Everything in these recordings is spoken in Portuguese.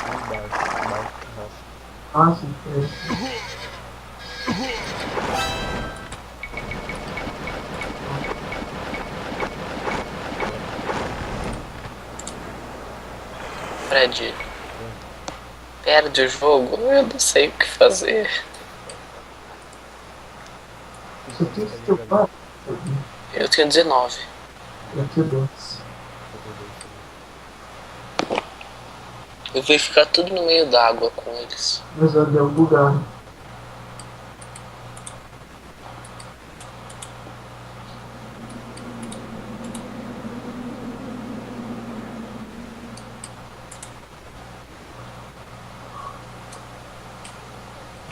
Embaixo, embaixo, nossa. Ah, sim, é. Fred, Hum. perde o jogo, eu não sei o que fazer. Você Então tem você tá de seu jogar. pai? Eu tenho 19. Eu tenho 2. Eu tenho dois também. Eu vou ficar tudo no meio d'água com eles. Mas eu dei um bugado.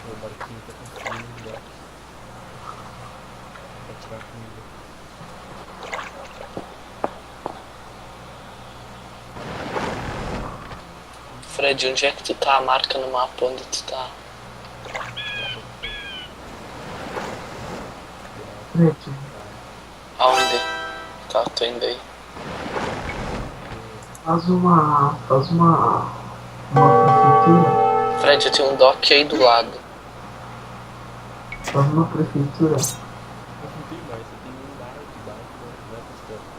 Meu barquinho tá construindo um dock pra tirar comida. Fred, onde é que tu tá? Marca no mapa onde tu tá. Eu tô aqui. Beirado. Preto, Praia. Aonde? Tá, tô indo aí. Tô. faz uma prefeitura. Fred, eu tenho um dock aí do lado. Faz uma prefeitura. Não tem mais, só tem um bar de barco e vai pros campos.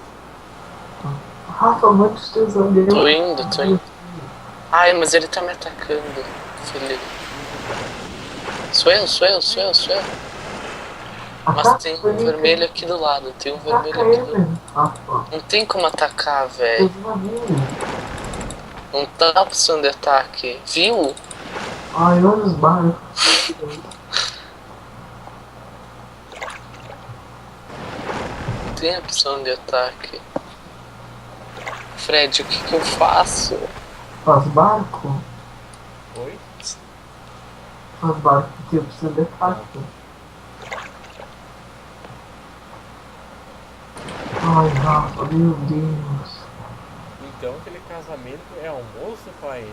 Rafa, manda os teus amigos. Tô indo, tô indo. Ai, mas ele tá me atacando, filho. Quem tá te atacando? Sou eu. Mas Ataca tem um ele, vermelho aqui do lado, tem um ataca vermelho aqui do lado. ele, Rafa. Não tem como atacar, velho. Fez uma minha. Não tá a opção de ataque. Viu? Ai, olha os barcos. Não tem opção de ataque. Fred, o que eu faço? Faz barco. Oi? Faz barco que precisa de ataque. Ai, Rafa, meu Deus. Então aquele casamento é almoço, pai?